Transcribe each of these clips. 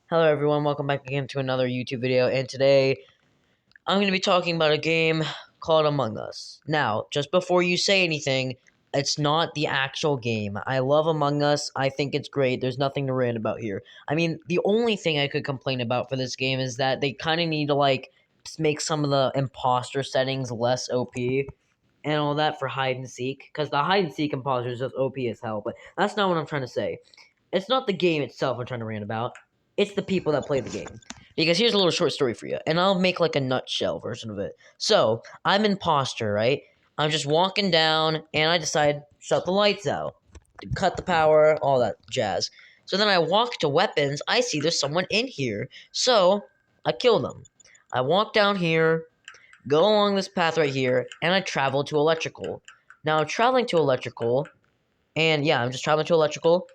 Hello everyone, welcome back again to another YouTube video, and today I'm going to be talking about a game called Among Us. Now, just before you say anything, it's not the actual game. I love Among Us, I think it's great, there's nothing to rant about here. I mean, the only thing I could complain about for this game is that they kind of need to, make some of the imposter settings less OP and all that for hide and seek, because the hide and seek imposter is just OP as hell, but that's not what I'm trying to say. It's not the game itself I'm trying to rant about. It's the people that play the game. Because here's a little short story for you, and I'll make like a nutshell version of it. So, I'm imposter, right? I'm just walking down, and I decide, shut the lights out, cut the power, all that jazz. So then I walk to weapons, I see there's someone in here. So, I kill them. I walk down here, go along this path right here, and I travel to electrical. Now, traveling to electrical, and yeah, I'm just traveling to electrical,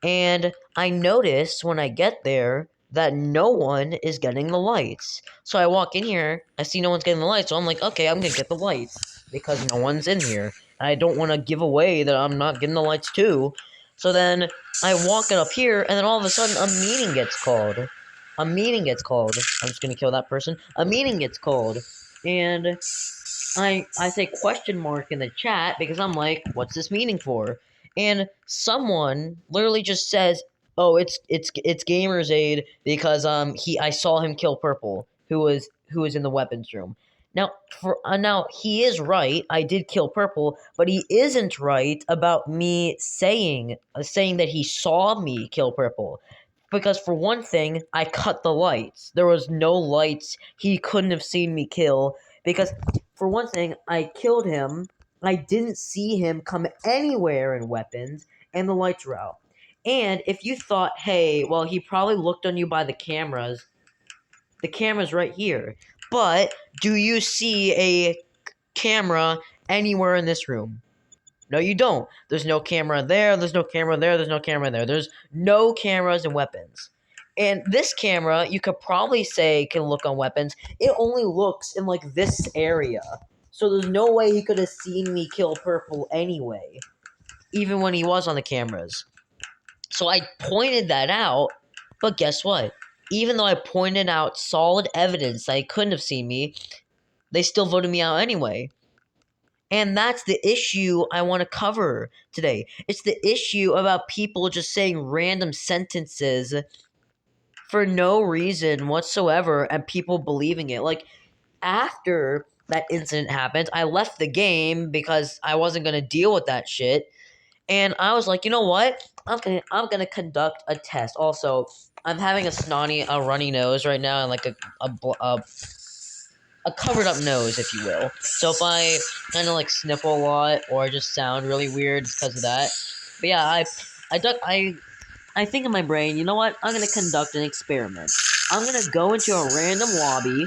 and I notice when I get there that no one is getting the lights. So I walk in here, I see no one's getting the lights, so I'm like, okay, I'm gonna get the lights because no one's in here. And I don't want to give away that I'm not getting the lights too. So then I walk it up here, and then all of a sudden a meeting gets called. A meeting gets called. I'm just gonna kill that person. A meeting gets called. And I say question mark in the chat because I'm like, what's this meaning for? And someone literally just says, "Oh, it's Gamer's Aid because I saw him kill Purple, who was in the weapons room." Now he is right. I did kill Purple, but he isn't right about me saying that he saw me kill Purple. Because for one thing, I cut the lights. There was no lights. He couldn't have seen me kill because for one thing, I killed him. I didn't see him come anywhere in weapons, and the lights were out. And if you thought, hey, well, he probably looked on you by the camera's right here. But do you see a camera anywhere in this room? No, you don't. There's no camera there, there's no camera there, there's no camera there. There's no cameras and weapons. And this camera, you could probably say, can look on weapons. It only looks in, like, this area. So there's no way he could have seen me kill Purple anyway. Even when he was on the cameras. So I pointed that out, but guess what? Even though I pointed out solid evidence that he couldn't have seen me, they still voted me out anyway. And that's the issue I want to cover today. It's the issue about people just saying random sentences for no reason whatsoever and people believing it. Like, after that incident happened, I left the game because I wasn't going to deal with that shit. And I was like, you know what? I'm gonna conduct a test. Also, I'm having a runny nose right now, and like a covered up nose, if you will. So if I kind of like sniffle a lot or just sound really weird, it's because of that. But yeah, I think in my brain, you know what? I'm gonna conduct an experiment. I'm gonna go into a random lobby,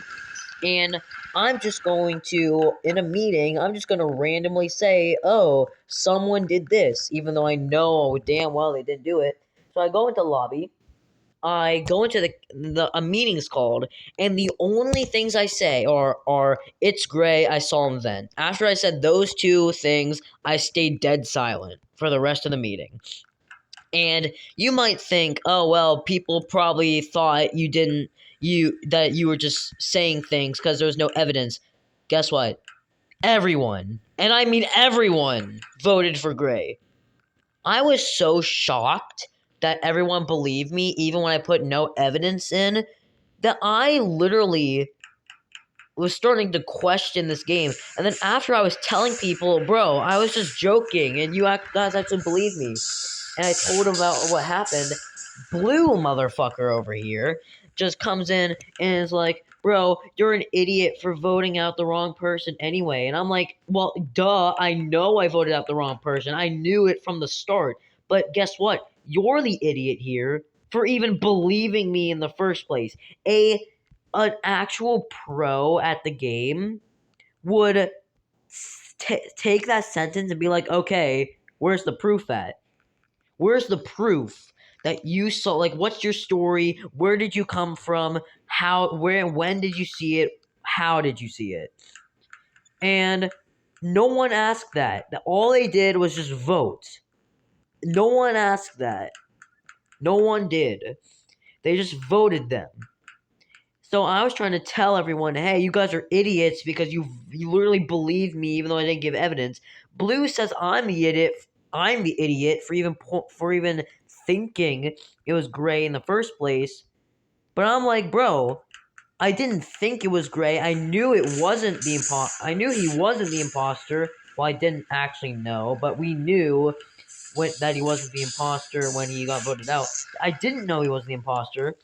and I'm just going to, in a meeting, I'm just gonna randomly say, "Oh, someone did this," even though I know damn well they didn't do it. So I go into lobby. I go into a meeting's called, and the only things I say are it's gray, I saw him then. After I said those two things, I stayed dead silent for the rest of the meeting. And you might think, oh well, people probably thought that you were just saying things because there was no evidence. Guess what? Everyone, and I mean everyone, voted for gray. I was so shocked that everyone believed me, even when I put no evidence in, that I literally was starting to question this game. And then after I was telling people, bro, I was just joking, and guys actually believe me. And I told them about what happened. Blue motherfucker over here just comes in and is like, bro, you're an idiot for voting out the wrong person anyway. And I'm like, well, duh, I know I voted out the wrong person. I knew it from the start. But guess what? You're the idiot here for even believing me in the first place. An actual pro at the game would take that sentence and be like, okay, where's the proof at? Where's the proof that you saw? Like, what's your story? Where did you come from? When did you see it? How did you see it? And no one asked that. All they did was just vote. No one asked that. No one did. They just voted them. So I was trying to tell everyone, hey, you guys are idiots because you literally believed me even though I didn't give evidence. Blue says I'm the idiot. I'm the idiot for even thinking it was gray in the first place. But I'm like, bro, I didn't think it was gray. I knew it wasn't the I knew he wasn't the imposter. Well, I didn't actually know, but we knew that he wasn't the imposter when he got voted out. I didn't know he was the imposter,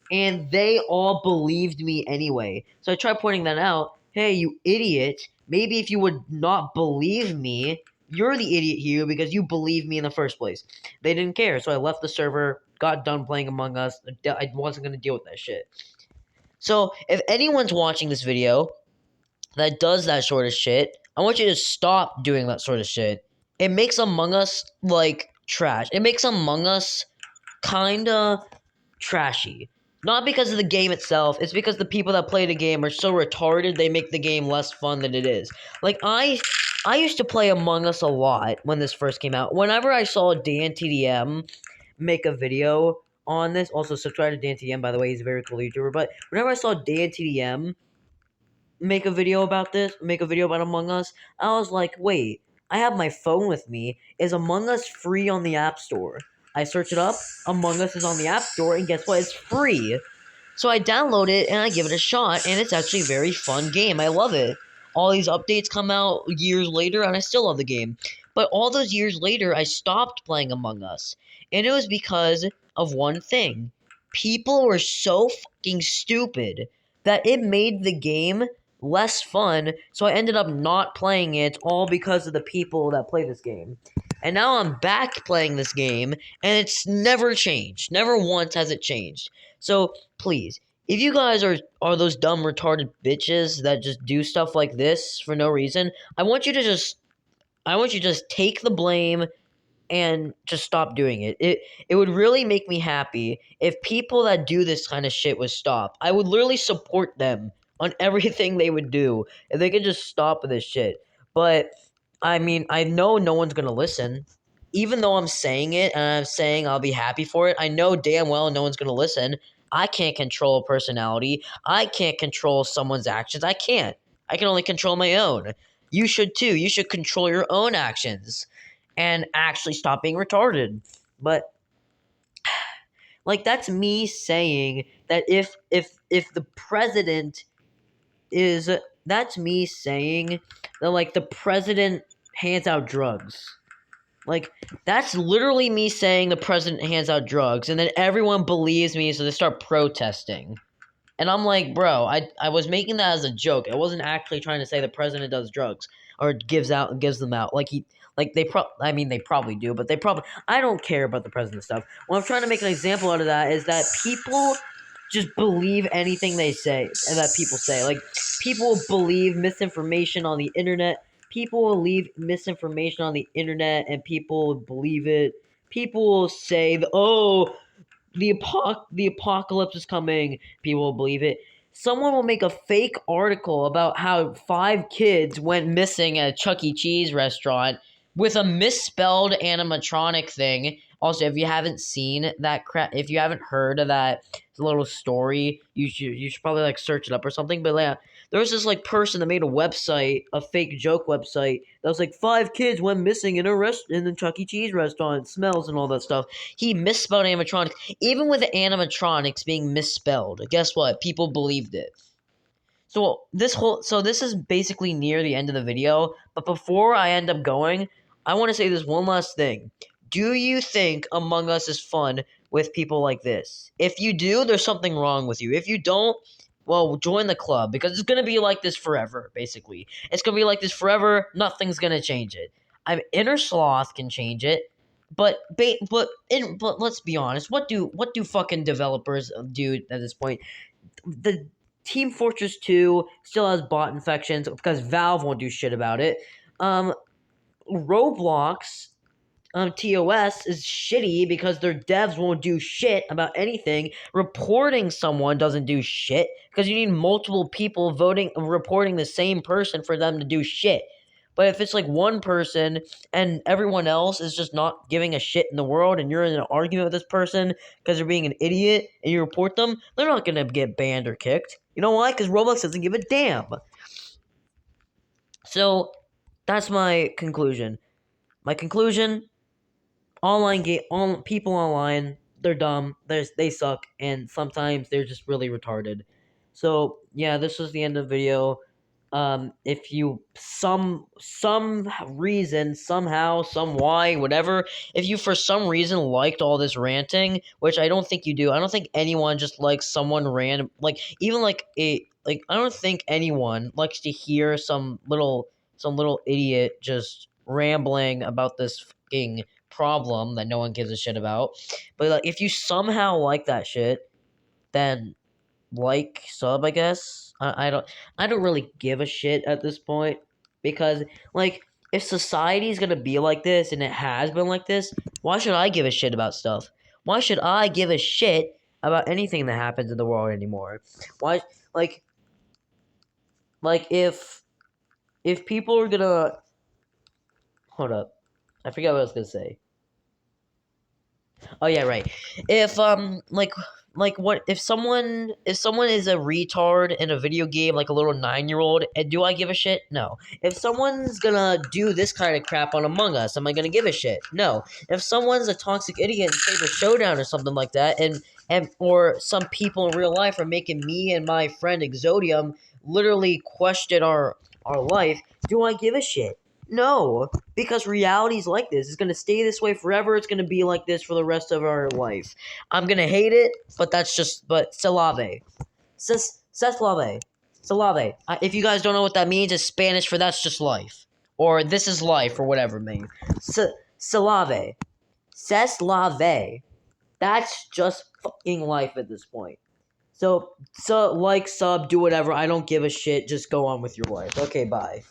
and they all believed me anyway. So I tried pointing that out. Hey, you idiot! Maybe if you would not believe me, you're the idiot here because you believed me in the first place. They didn't care, so I left the server. Got done playing Among Us. I wasn't gonna deal with that shit. So if anyone's watching this video that does that sort of shit, I want you to stop doing that sort of shit. It makes Among Us like trash. It makes Among Us kinda trashy. Not because of the game itself, it's because the people that play the game are so retarded they make the game less fun than it is. Like I used to play Among Us a lot when this first came out. Whenever I saw DanTDM make a video on this, also subscribe to DanTDM, by the way, he's a very cool YouTuber, but whenever I saw DanTDM make a video about Among Us, I was like, wait, I have my phone with me. Is Among Us free on the App Store? I search it up, Among Us is on the App Store, and guess what? It's free. So I download it and I give it a shot, and it's actually a very fun game. I love it. All these updates come out years later, and I still love the game. But all those years later, I stopped playing Among Us. And it was because of one thing. People were so fucking stupid that it made the game less fun, so I ended up not playing it, all because of the people that play this game. And now I'm back playing this game, and it's never changed. Never once has it changed. So, please, if you guys are those dumb, retarded bitches that just do stuff like this for no reason, I want you to just take the blame and just stop doing it. It would really make me happy if people that do this kind of shit would stop. I would literally support them on everything they would do if they could just stop with this shit. But I mean, I know no one's gonna listen. Even though I'm saying it and I'm saying I'll be happy for it, I know damn well no one's gonna listen. I can't control a personality. I can't control someone's actions. I can't. I can only control my own. You should too. You should control your own actions and actually stop being retarded. But like that's me saying that if the president is that's me saying that like the president hands out drugs. Like that's literally me saying the president hands out drugs and then everyone believes me so they start protesting. And I'm like, bro, I was making that as a joke. I wasn't actually trying to say the president does drugs or gives them out. They probably do, but I don't care about the president stuff. What I'm trying to make an example out of that is that people just believe anything they say and that people say. Like people believe misinformation on the internet. People will leave misinformation on the internet and people believe it. People will say, "Oh, the apocalypse is coming." People will believe it. Someone will make a fake article about how 5 kids went missing at a Chuck E. Cheese restaurant with a misspelled animatronic thing. Also, if you haven't seen that crap, if you haven't heard of that little story, you should probably like search it up or something. But yeah, there was this like person that made a website, a fake joke website that was like 5 kids went missing in the Chuck E. Cheese restaurant, smells and all that stuff. He misspelled animatronics. Even with the animatronics being misspelled, guess what? People believed it. So this is basically near the end of the video, but before I end up going, I want to say this one last thing. Do you think Among Us is fun with people like this? If you do, there's something wrong with you. If you don't, well, join the club because it's going to be like this forever, basically. It's going to be like this forever. Nothing's going to change it. Innersloth can change it. But let's be honest. What do fucking developers do at this point? The Team Fortress 2 still has bot infections because Valve won't do shit about it. Roblox TOS is shitty because their devs won't do shit about anything. Reporting someone doesn't do shit because you need multiple people reporting the same person for them to do shit. But if it's like one person and everyone else is just not giving a shit in the world, and you're in an argument with this person because they're being an idiot, and you report them, they're not gonna get banned or kicked. You know why? Because Roblox doesn't give a damn. So that's my conclusion. My conclusion: people online, they're dumb, they suck, and sometimes they're just really retarded. So yeah, this was the end of the video. If you some reason, somehow, some why, whatever, if you for some reason liked all this ranting, which I don't think you do, I don't think anyone just likes someone random, like even like a like I don't think anyone likes to hear some little idiot just rambling about this fucking problem that no one gives a shit about. But like, if you somehow like that shit, then like, sub, I guess. I don't really give a shit at this point, because like, if society is gonna be like this and it has been like this, why should I give a shit about stuff? Why should I give a shit about anything that happens in the world anymore? Why, like like if people are gonna hold up, I forgot what I was gonna say. Oh yeah, right. If like what if someone is a retard in a video game, like a little 9-year-old, and do I give a shit? No. If someone's gonna do this kind of crap on Among Us, am I gonna give a shit? No. If someone's a toxic idiot in Saber Showdown or something like that, and or some people in real life are making me and my friend Exodium literally question our life, do I give a shit? No, because reality's like this. It's gonna stay this way forever. It's gonna be like this for the rest of our life. I'm gonna hate it, but Salave. Salave. Salave. If you guys don't know what that means, it's Spanish for that's just life. Or this is life, or whatever it means. Salave. Seslave. That's just fucking life at this point. So like, sub, do whatever. I don't give a shit. Just go on with your life. Okay, bye.